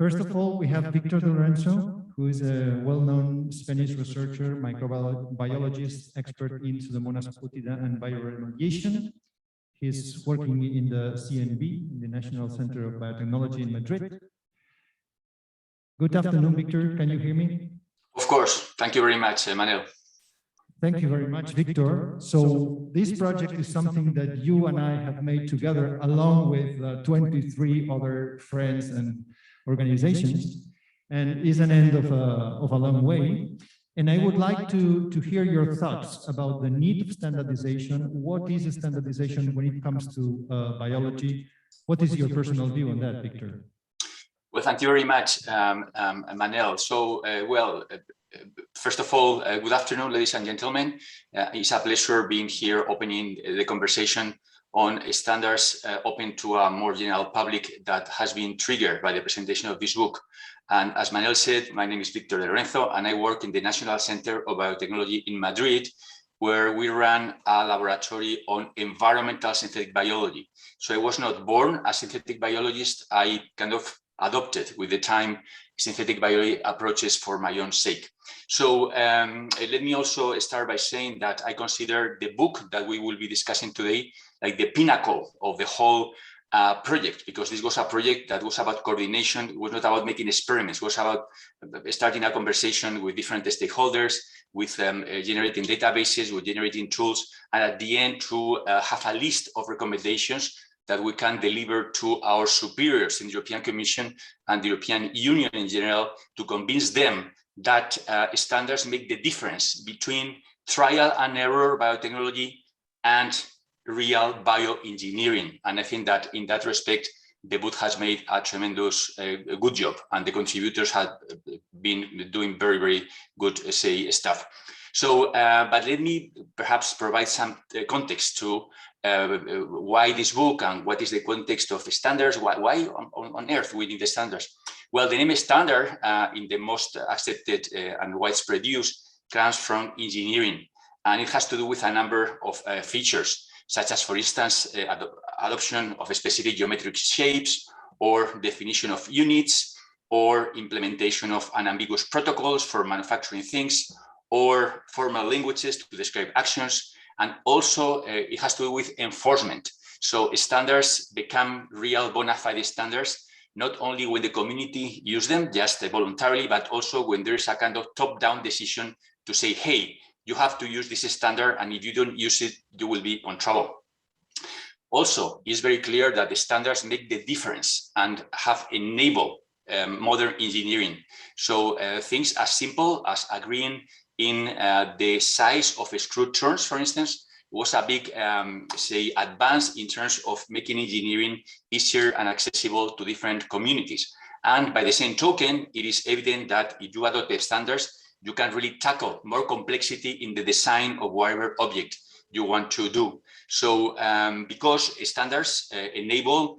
First of all, we have Victor Dorenzo, who is a well-known Spanish researcher, microbiologist, expert in Pseudomonas putida and bioremediation. He's working in the CNB, in the National Center of Biotechnology in Madrid. Good afternoon, Victor. Can you hear me? Of course. Thank you very much, Manuel. Thank you very much, Victor. So this project is something that you and I have made together along with 23 other friends and organizations, and is an end of a long way. And I would like to hear your thoughts about the need of standardization. What is standardization when it comes to biology? What is your personal view on that, Victor? Well, thank you very much, Manuel. So, first of all, good afternoon, ladies and gentlemen. It's a pleasure being here, opening the conversation on standards open to a more general public that has been triggered by the presentation of this book. And as Manuel said, my name is Victor Dorenzo, and I work in the National Center of Biotechnology in Madrid, where we run a laboratory on environmental synthetic biology. So I was not born a synthetic biologist. I kind of adopted with the time synthetic biology approaches for my own sake. So let me also start by saying that I consider the book that we will be discussing today like the pinnacle of the whole project, because this was a project that was about coordination. It was not about making experiments. It was about starting a conversation with different stakeholders, with generating databases, with generating tools, and at the end to have a list of recommendations that we can deliver to our superiors in the European Commission and the European Union in general to convince them that standards make the difference between trial and error biotechnology and real bioengineering. And I think that in that respect, the book has made a tremendous good job, and the contributors have been doing very, very good stuff. So, but let me perhaps provide some context to why this book and what is the context of the standards. Why on earth we need the standards? Well, the name standard in the most accepted and widespread use comes from engineering, and it has to do with a number of features, such as, for instance, adoption of specific geometric shapes, or definition of units, or implementation of unambiguous protocols for manufacturing things, or formal languages to describe actions. And also it has to do with enforcement. So standards become real bona fide standards, not only when the community use them just voluntarily, but also when there is a kind of top-down decision to say, hey, you have to use this standard, and if you don't use it, you will be in trouble. Also, it's very clear that the standards make the difference and have enabled modern engineering. So things as simple as agreeing in the size of screw turns, for instance, was a big, advance in terms of making engineering easier and accessible to different communities. And by the same token, it is evident that if you adopt the standards, you can really tackle more complexity in the design of whatever object you want to do. So because standards enable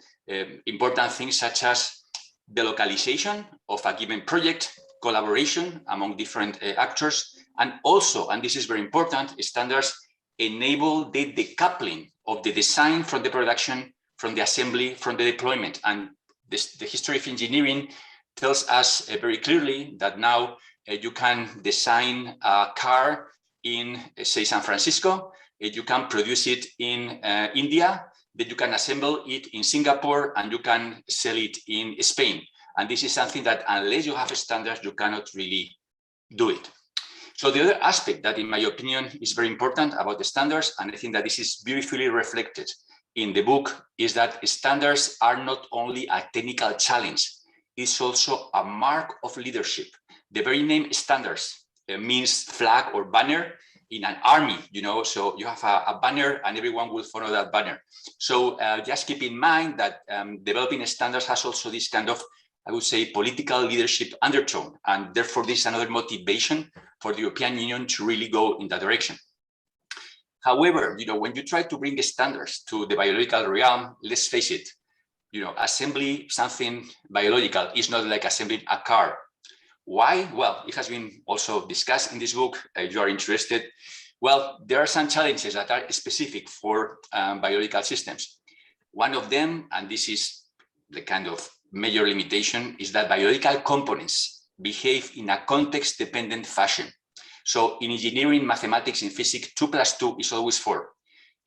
important things such as the localization of a given project, collaboration among different actors, and also, and this is very important, standards enable the decoupling of the design from the production, from the assembly, from the deployment. And the history of engineering tells us very clearly that now you can design a car in, say, San Francisco, you can produce it in India, that you can assemble it in Singapore, and you can sell it in Spain. And this is something that unless you have standards, you cannot really do it. So the other aspect that, in my opinion, is very important about the standards, and I think that this is beautifully reflected in the book, is that standards are not only a technical challenge, it's also a mark of leadership. The very name standards means flag or banner in an army, you know, so you have a banner and everyone will follow that banner. So just keep in mind that developing standards has also this kind of, I would say, political leadership undertone, and therefore this is another motivation for the European Union to really go in that direction. However, you know, when you try to bring standards to the biological realm, let's face it, you know, assembly something biological is not like assembling a car. Why? Well, it has been also discussed in this book, if you are interested. Well, there are some challenges that are specific for biological systems. One of them, and this is the kind of major limitation is that biological components behave in a context-dependent fashion. So in engineering, mathematics, and physics, 2 + 2 is always 4.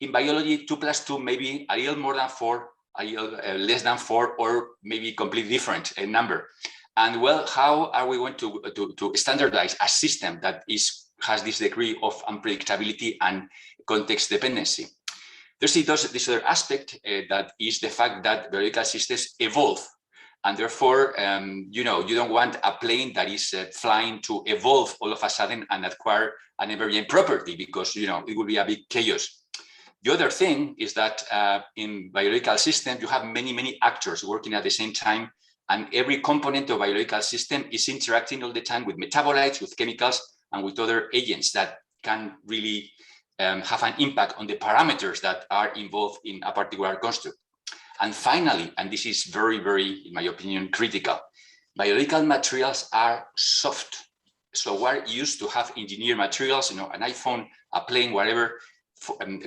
In biology, 2 + 2 may be a little more than 4, a little less than 4, or maybe completely different number. And well, how are we going to standardize a system that has this degree of unpredictability and context dependency? There's this other aspect that is the fact that biological systems evolve. And therefore, you don't want a plane that is flying to evolve all of a sudden and acquire an emergent property, because it would be a big chaos. The other thing is that in biological systems, you have many actors working at the same time, and every component of biological system is interacting all the time with metabolites, with chemicals, and with other agents that can really have an impact on the parameters that are involved in a particular construct. And finally, and this is very, in my opinion, critical, biological materials are soft. So we're used to have engineered materials, an iPhone, a plane, whatever,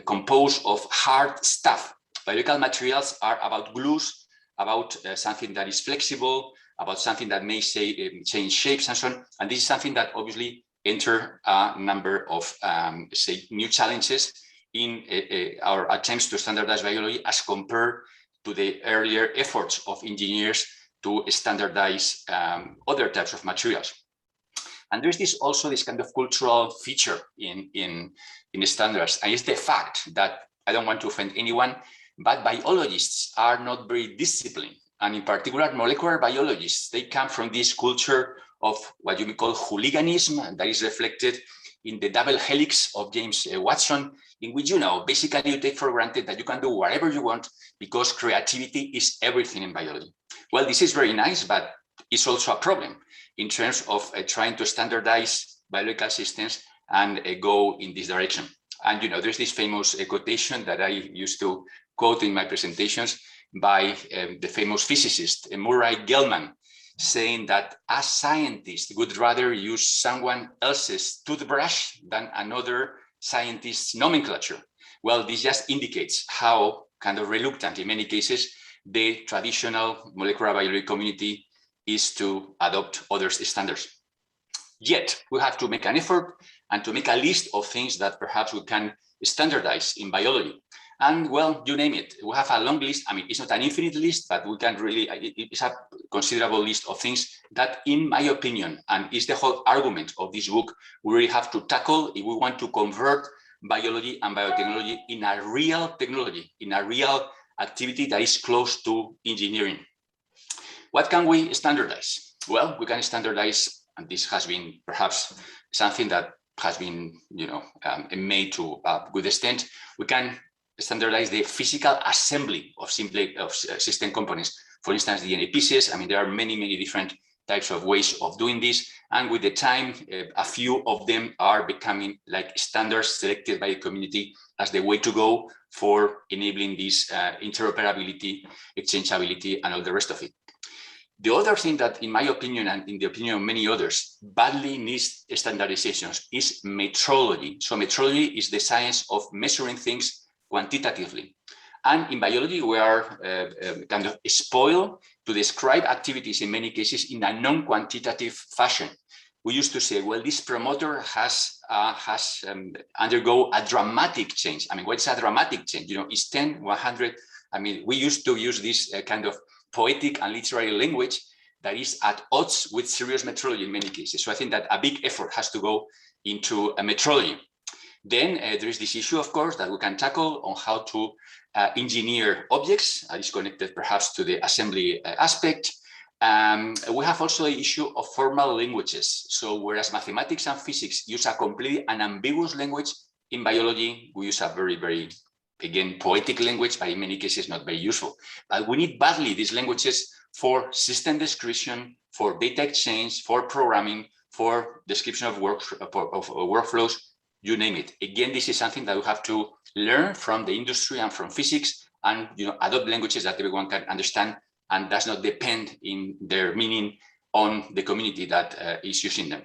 composed of hard stuff. Biological materials are about glues, about something that is flexible, about something that may change shapes and so on. And this is something that obviously enter a number of new challenges in our attempts to standardize biology as compared to the earlier efforts of engineers to standardize other types of materials. And there's also this kind of cultural feature in standards, and it's the fact that, I don't want to offend anyone, but biologists are not very disciplined. And in particular, molecular biologists, they come from this culture of what you may call hooliganism, that is reflected in the double helix of James Watson, in which, basically you take for granted that you can do whatever you want because creativity is everything in biology. Well, this is very nice, but it's also a problem in terms of trying to standardize biological systems and go in this direction. And, there's this famous quotation that I used to quote in my presentations by the famous physicist, Murray Gell-Mann, saying that a scientist would rather use someone else's toothbrush than another scientist's nomenclature. Well, this just indicates how kind of reluctant, in many cases, the traditional molecular biology community is to adopt other standards. Yet, we have to make an effort and to make a list of things that perhaps we can standardize in biology. And well, you name it, we have a long list. I mean, it's not an infinite list, but we can really, it's a considerable list of things that, in my opinion, and is the whole argument of this book, we really have to tackle if we want to convert biology and biotechnology in a real technology, in a real activity that is close to engineering. What can we standardize? Well, we can standardize, and this has been perhaps something that has been, made to a good extent. We can standardize the physical assembly of system components. For instance, DNA pieces. I mean, there are many different types of ways of doing this. And with the time, a few of them are becoming like standards selected by the community as the way to go for enabling this interoperability, exchangeability, and all the rest of it. The other thing that, in my opinion, and in the opinion of many others, badly needs standardizations is metrology. So metrology is the science of measuring things quantitatively. And in biology, we are kind of spoiled to describe activities in many cases in a non-quantitative fashion. We used to say, well, this promoter has undergo a dramatic change. I mean, what's a dramatic change? It's 10, 100. I mean, we used to use this kind of poetic and literary language that is at odds with serious metrology in many cases. So I think that a big effort has to go into a metrology. Then there is this issue, of course, that we can tackle on how to engineer objects. That is connected perhaps to the assembly aspect. We have also the issue of formal languages. So whereas mathematics and physics use a completely unambiguous language, in biology, we use a very, again, poetic language, but in many cases not very useful. But we need badly these languages for system description, for data exchange, for programming, for description of workflows, you name it. Again, this is something that we have to learn from the industry and from physics, and adopt languages that everyone can understand and does not depend in their meaning on the community that is using them.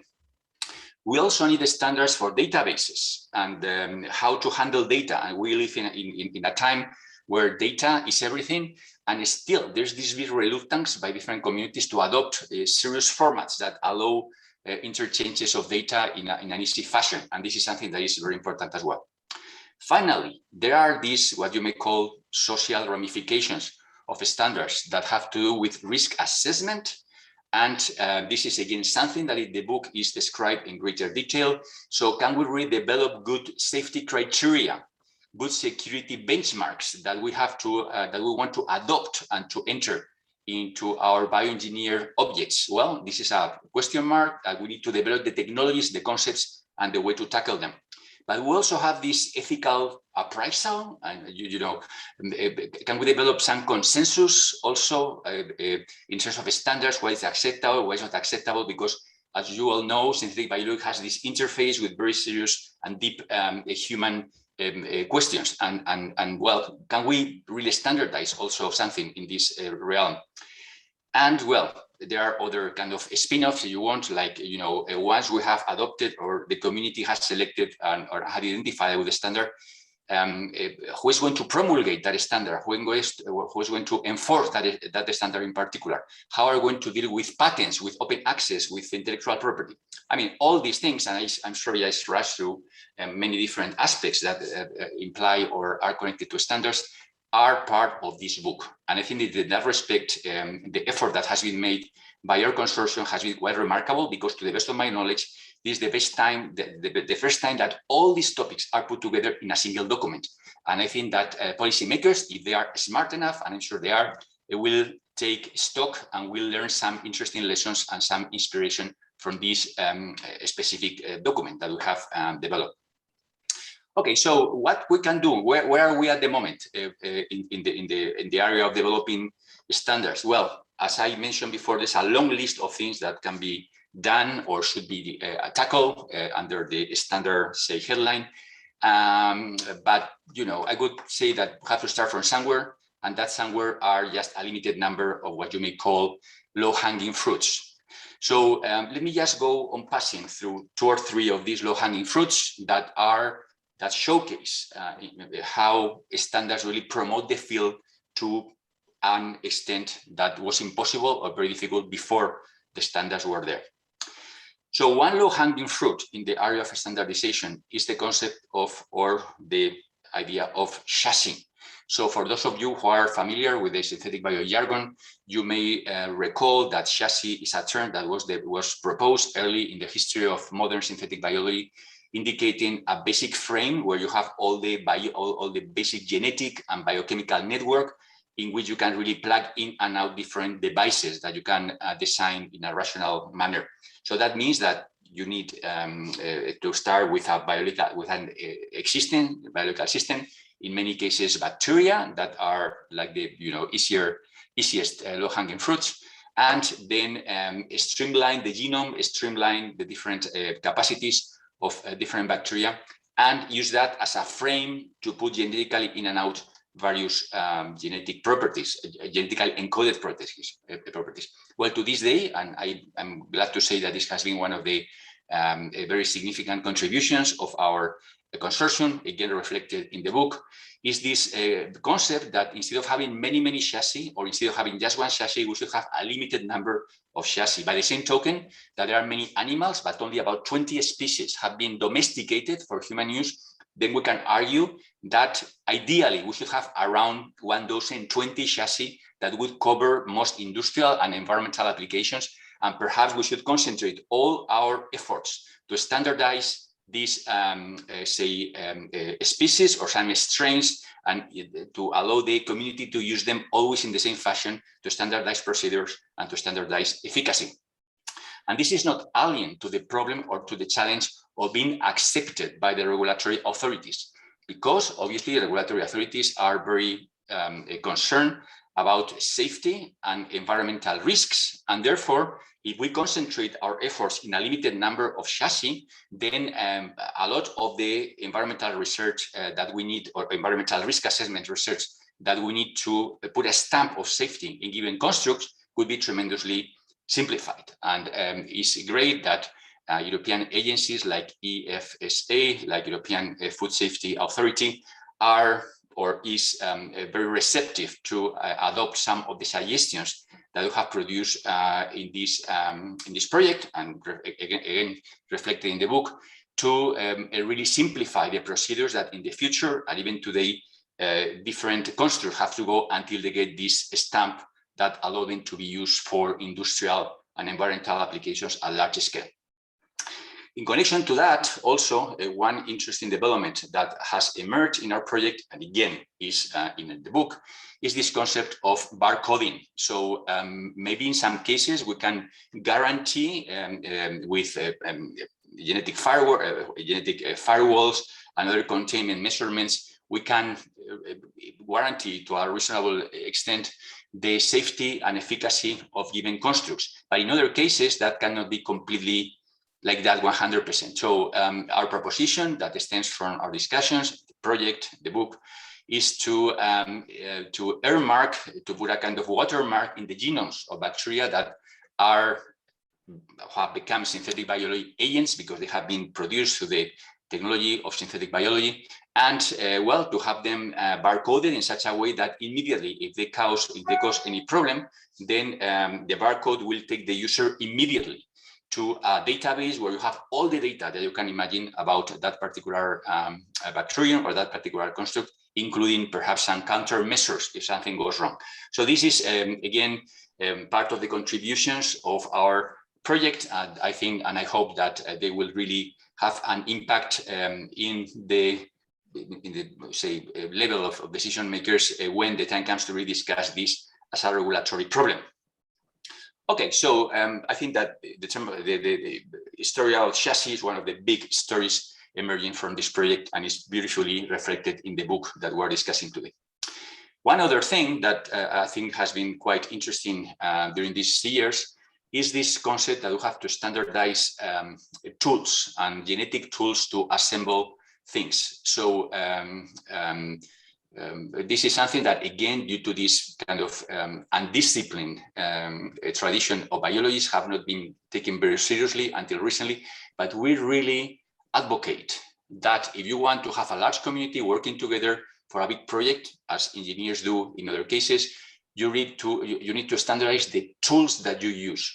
We also need the standards for databases and how to handle data. And we live in a time where data is everything, and still there's this big reluctance by different communities to adopt serious formats that allow interchanges of data in an easy fashion, and this is something that is very important as well. Finally, there are these, what you may call, social ramifications of standards that have to do with risk assessment. And this is again something that in the book is described in greater detail. So can we really develop good safety criteria, good security benchmarks that we have to, that we want to adopt and to enter into our bioengineered objects? Well, this is a question mark. We need to develop the technologies, the concepts, and the way to tackle them. But we also have this ethical appraisal, and can we develop some consensus also in terms of standards, what is acceptable, what is not acceptable? Because as you all know, synthetic biology has this interface with very serious and deep human questions. And well, can we really standardize also something in this realm? And well, there are other kind of spin-offs you want, like, once we have adopted or the community has selected or had identified with the standard, who is going to promulgate that standard? Who is going to enforce that standard in particular? How are we going to deal with patents, with open access, with intellectual property? I mean, all these things, and I'm sorry I rushed through many different aspects that imply or are connected to standards, are part of this book. And I think that in that respect, the effort that has been made by our consortium has been quite remarkable, because to the best of my knowledge, this is the best time, the first time that all these topics are put together in a single document. And I think that policymakers, if they are smart enough, and I'm sure they are, they will take stock and will learn some interesting lessons and some inspiration from this specific document that we have developed. Okay, so what we can do, where are we at the moment in the area of developing standards? Well, as I mentioned before, there's a long list of things that can be done or should be tackled under the standard, say, headline. But I would say that we have to start from somewhere, and that somewhere are just a limited number of what you may call low-hanging fruits. So let me just go on passing through 2 or 3 of these low-hanging fruits that showcase how standards really promote the field to an extent that was impossible or very difficult before the standards were there. So one low-hanging fruit in the area of standardization is the concept of, or the idea of, chassis. So for those of you who are familiar with the synthetic bio jargon, you may recall that chassis is a term that was proposed early in the history of modern synthetic biology, indicating a basic frame where you have all the basic genetic and biochemical network in which you can really plug in and out different devices that you can design in a rational manner. So that means that you need to start with an existing biological system, in many cases bacteria that are like the easiest low-hanging fruits, and then streamline the genome, streamline the different capacities of different bacteria, and use that as a frame to put genetically in and out various genetic properties, genetically encoded properties. Well, to this day, and I'm glad to say that this has been one of the very significant contributions of our consortium, again reflected in the book, is this concept that instead of having many chassis, or instead of having just one chassis, we should have a limited number of chassis. By the same token, that there are many animals, but only about 20 species have been domesticated for human use, then we can argue that ideally we should have around 1,020 chassis that would cover most industrial and environmental applications. And perhaps we should concentrate all our efforts to standardize these, species or some strains, and to allow the community to use them always in the same fashion, to standardize procedures and to standardize efficacy. And this is not alien to the problem or to the challenge of being accepted by the regulatory authorities, because obviously regulatory authorities are very concerned about safety and environmental risks. And therefore, if we concentrate our efforts in a limited number of chassis, then a lot of the environmental research that we need, or environmental risk assessment research that we need to put a stamp of safety in given constructs, could be tremendously simplified. And it's great that European agencies like EFSA, like European Food Safety Authority, are or is very receptive to adopt some of the suggestions that we have produced in this project, and again reflected in the book, to really simplify the procedures that in the future, and even today, different constructs have to go until they get this stamp that allow them to be used for industrial and environmental applications at large scale. In connection to that, also one interesting development that has emerged in our project, and again is in the book, is this concept of barcoding. So maybe in some cases we can guarantee with genetic firewalls and other containment measurements, we can guarantee to a reasonable extent the safety and efficacy of given constructs. But in other cases, that cannot be completely like that 100%. So our proposition that stems from our discussions, the project, the book, is to earmark, to put a kind of watermark in the genomes of bacteria that have become synthetic biology agents because they have been produced through the technology of synthetic biology, and well, to have them barcoded in such a way that immediately, if they cause any problem, then the barcode will take the user immediately to a database where you have all the data that you can imagine about that particular bacterium or that particular construct, including perhaps some countermeasures if something goes wrong. So this is, again, part of the contributions of our project, and I think, and I hope that they will really have an impact in the say level of decision makers when the time comes to really discuss this as a regulatory problem. Okay, so I think that the historical chassis is one of the big stories emerging from this project, and is beautifully reflected in the book that we're discussing today. One other thing that I think has been quite interesting during these years is this concept that we have to standardize tools and genetic tools to assemble things. So this is something that, again, due to this kind of undisciplined tradition of biologists, have not been taken very seriously until recently. But we really advocate that if you want to have a large community working together for a big project, as engineers do in other cases, you need to standardize the tools that you use.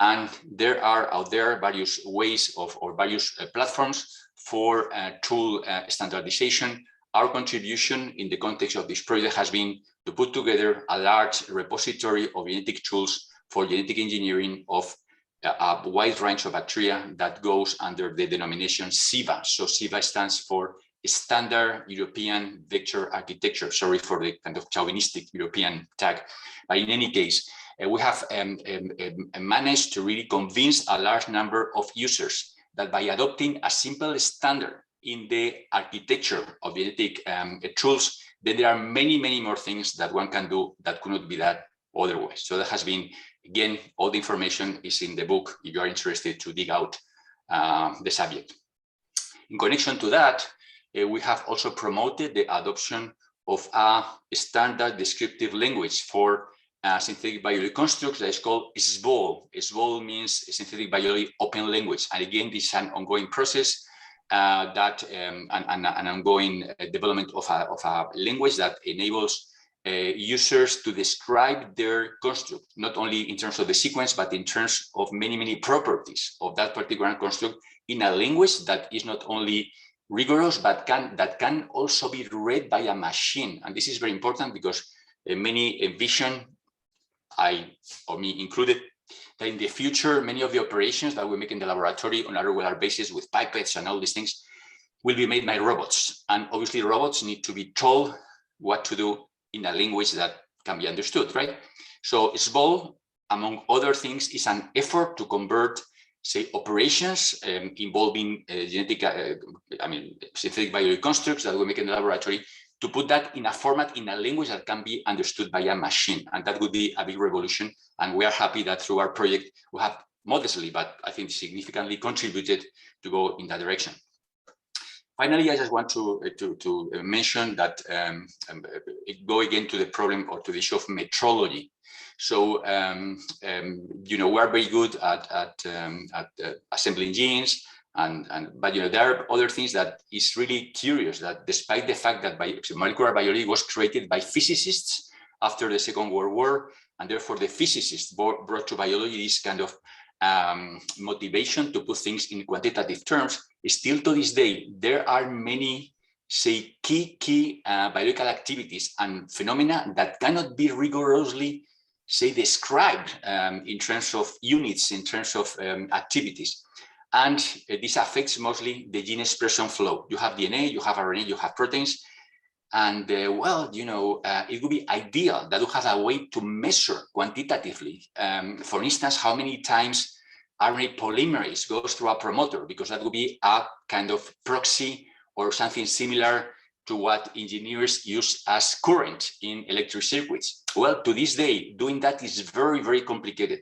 And there are out there various ways of, or various platforms for tool standardization. Our contribution in the context of this project has been to put together a large repository of genetic tools for genetic engineering of a wide range of bacteria that goes under the denomination SIVA. So SIVA stands for Standard European Vector Architecture. Sorry for the kind of chauvinistic European tag. But in any case, we have managed to really convince a large number of users that by adopting a simple standard in the architecture of genetic tools, then there are many, many more things that one can do that could not be done otherwise. So that has been, again, all the information is in the book if you are interested to dig out the subject. In connection to that, we have also promoted the adoption of a standard descriptive language for synthetic biology constructs that is called SBOL. SBOL means Synthetic Biology Open Language. And again, this is an ongoing process that an ongoing development of a language that enables users to describe their construct, not only in terms of the sequence, but in terms of many, many properties of that particular construct in a language that is not only rigorous, but that can also be read by a machine. And this is very important because many envision, I or me included, that in the future, many of the operations that we make in the laboratory on a regular basis with pipettes and all these things will be made by robots. And obviously robots need to be told what to do in a language that can be understood, right? So SBOL, among other things, is an effort to convert, say, operations involving genetic, synthetic biology constructs that we make in the laboratory, to put that in a format, in a language that can be understood by a machine. And that would be a big revolution. And we are happy that through our project, we have modestly, but I think significantly contributed to go in that direction. Finally, I just want to mention that go again to the problem or to the issue of metrology. So, we are very good at assembling genes But there are other things that is really curious, that despite the fact that molecular biology was created by physicists after the Second World War, and therefore the physicists brought to biology this kind of motivation to put things in quantitative terms, still to this day, there are many, say, key biological activities and phenomena that cannot be rigorously, say, described in terms of units, in terms of activities. And this affects mostly the gene expression flow. You have DNA, you have RNA, you have proteins. And well, it would be ideal that you have a way to measure quantitatively, for instance, how many times RNA polymerase goes through a promoter, because that would be a kind of proxy or something similar to what engineers use as current in electric circuits. Well, to this day, doing that is very, very complicated.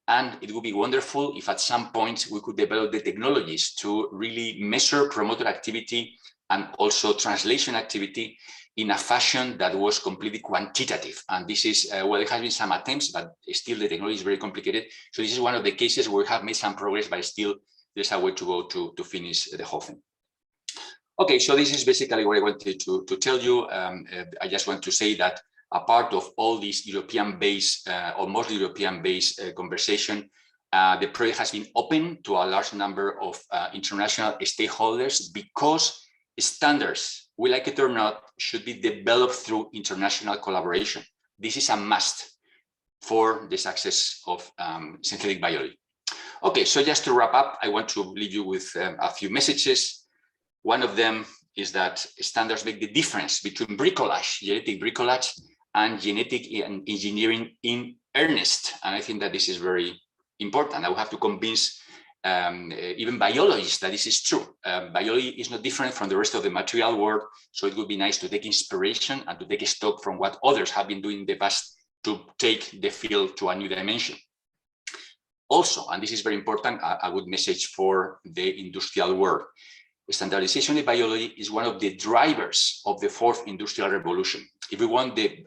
And it would be wonderful if at some point we could develop the technologies to really measure promoter activity and also translation activity in a fashion that was completely quantitative. And this is, well, there has been some attempts, but still the technology is very complicated. So this is one of the cases where we have made some progress, but still there's a way to go to finish the whole thing. Okay, so this is basically what I wanted to tell you. I just want to say that a part of all this European-based, or mostly European-based conversation, the project has been open to a large number of international stakeholders, because standards, we like it or not, should be developed through international collaboration. This is a must for the success of synthetic biology. Okay, so just to wrap up, I want to leave you with a few messages. One of them is that standards make the difference between bricolage, genetic bricolage, and genetic engineering in earnest. And I think that this is very important. I will have to convince even biologists that this is true. Biology is not different from the rest of the material world. So it would be nice to take inspiration and to take stock from what others have been doing in the past to take the field to a new dimension. Also, and this is very important, a good message for the industrial world. Standardization in biology is one of the drivers of the fourth industrial revolution. If we want the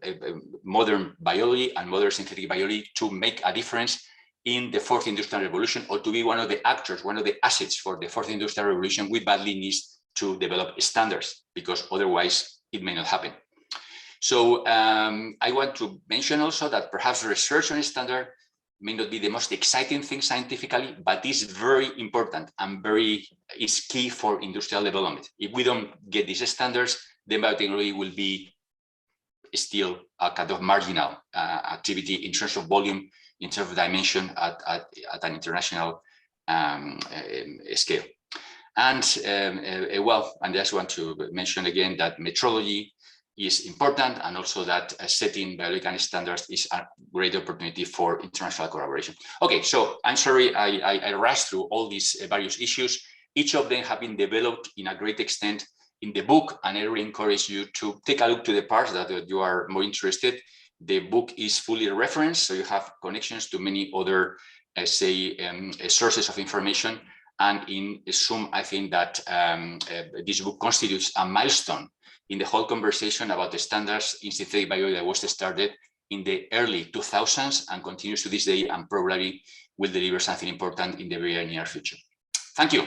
modern biology and modern synthetic biology to make a difference in the fourth industrial revolution, or to be one of the actors, one of the assets for the fourth industrial revolution, we badly need to develop standards, because otherwise it may not happen. So I want to mention also that perhaps research on a standard may not be the most exciting thing scientifically, but is very important and is key for industrial development. If we don't get these standards, then biotechnology will be still a kind of marginal activity in terms of volume, in terms of dimension at an international scale. And well, and I just want to mention again that metrology is important, and also that setting biological standards is a great opportunity for international collaboration. Okay, so I'm sorry I rushed through all these various issues. Each of them have been developed in a great extent in the book, and I really encourage you to take a look to the parts that you are more interested. The book is fully referenced, so you have connections to many other, sources of information. And in sum, I think that this book constitutes a milestone in the whole conversation about the standards in synthetic biology that was started in the early 2000s and continues to this day, and probably will deliver something important in the very near future. Thank you.